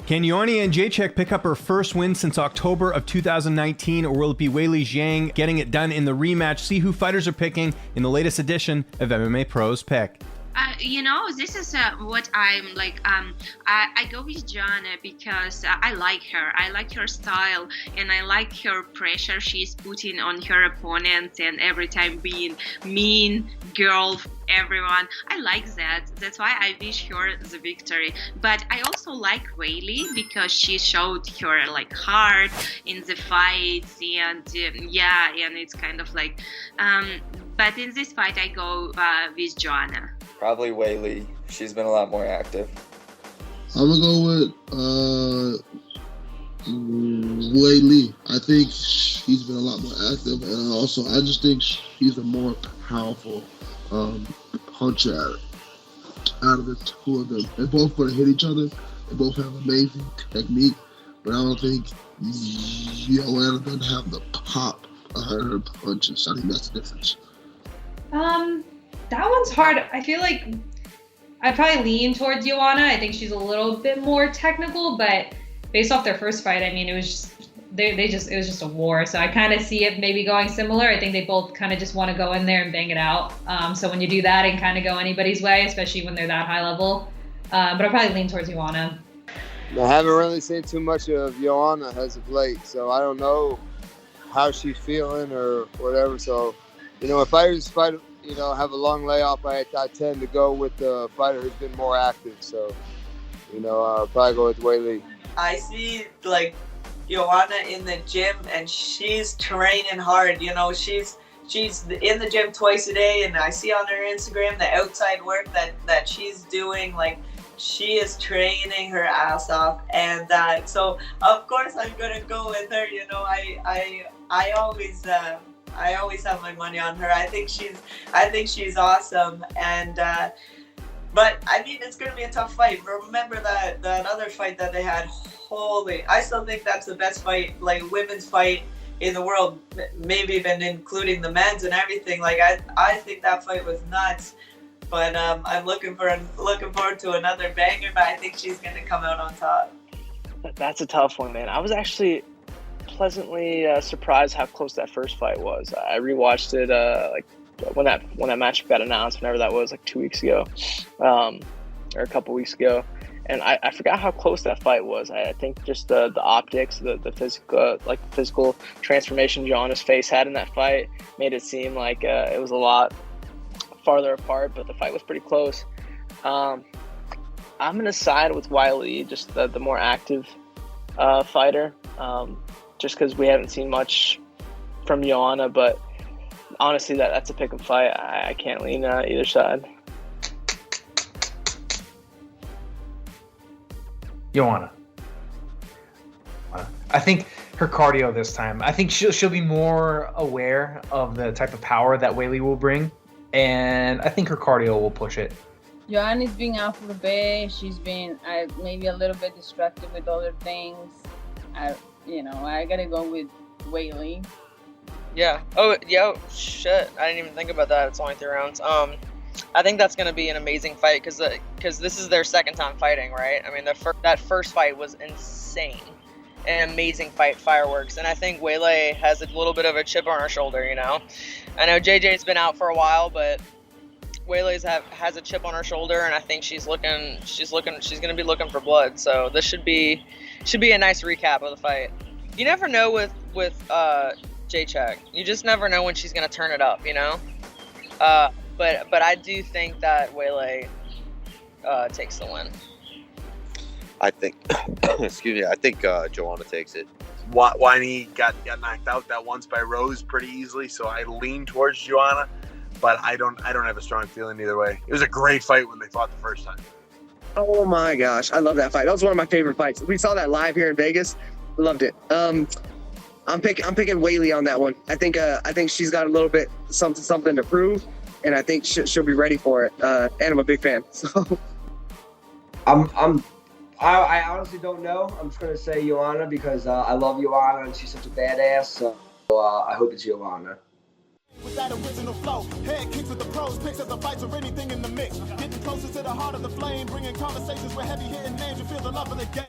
Can Joanna Jędrzejczyk pick up her first win since October of 2019, or will it be Weili Zhang getting it done in the rematch? See who fighters are picking in the latest edition of MMA Pros Pick. This is what I'm like. I go with Joanna because I like her. I like her style, and I like her pressure she's putting on her opponent, and every time being mean girl, everyone. I like that. That's why I wish her the victory. But I also like Weili because she showed her like heart in the fights, and and it's kind of like. But in this fight, I go with Joanna. Probably Weili. She's been a lot more active. I'm gonna go with Weili. I think she's been a lot more active, and also I just think she's a more powerful puncher out of the two of them. They're both gonna hit each other. They both have amazing technique, but I don't think Joanna doesn't have the pop of her punches. I think that's the difference. That one's hard. I feel like I'd probably lean towards Joanna. I think she's a little bit more technical, but based off their first fight, I mean, it was just it was just a war. So I kind of see it maybe going similar. I think they both kind of just want to go in there and bang it out. So when you do that, it can kind of go anybody's way, especially when they're that high level. But I'll probably lean towards Joanna. I haven't really seen too much of Joanna as of late, so I don't know how she's feeling or whatever. So, if fighters have a long layoff, I tend to go with the fighter who's been more active. So, I'll probably go with Weili. I see Joanna in the gym, and she's training hard. She's in the gym twice a day, and I see on her Instagram the outside work that she's doing. She is training her ass off, and so of course I'm gonna go with her. I always have my money on her. I think she's awesome, and but I mean it's gonna be a tough fight. Remember that other fight that they had? I still think that's the best fight, women's fight in the world, maybe even including the men's and everything. I think that fight was nuts. But I'm looking forward to another banger. But I think she's gonna come out on top. That's a tough one, man. I was actually pleasantly surprised how close that first fight was. I rewatched it when that match got announced, whenever that was, 2 weeks ago, or a couple weeks ago, and I forgot how close that fight was. I think just the optics, the physical transformation Joanna's face had in that fight made it seem like it was a lot farther apart, but the fight was pretty close. I'm gonna side with Weili, just the more active fighter, just because we haven't seen much from Joanna. But honestly, that's a pick 'em fight. I can't lean either side. Joanna. I think her cardio this time. I think she'll be more aware of the type of power that Weili will bring. And I think her cardio will push it. Joanna's been out for a bit. She's been maybe a little bit distracted with other things. I gotta go with Weili. Yeah. Oh, yeah. Shit. I didn't even think about that. It's only 3 rounds. I think that's gonna be an amazing fight because this is their second time fighting, right? I mean, that first fight was insane. An amazing fight, fireworks, and I think Weili has a little bit of a chip on her shoulder. I know JJ's been out for a while, but Weili has a chip on her shoulder, and I think she's gonna be looking for blood. So this should be a nice recap of the fight. You never know with Jędrzejczyk. You just never know when she's gonna turn it up, But I do think that Weili takes the win. I think, excuse me, I think Joanna takes it. Weili got knocked out that once by Rose pretty easily, so I lean towards Joanna, but I don't have a strong feeling either way. It was a great fight when they fought the first time. Oh my gosh, I love that fight. That was one of my favorite fights. We saw that live here in Vegas. Loved it. I'm picking Weili on that one. I think she's got a little bit something to prove, and I think she'll be ready for it. And I'm a big fan. So I honestly don't know. I'm just going to say Joanna because I love Joanna and she's such a badass. So I hope it's Joanna. With that original flow, head kicks with the pros, picks up the fights or anything in the mix. Getting closer to the heart of the flame, bringing conversations with heavy hitting names. You feel the love of the game.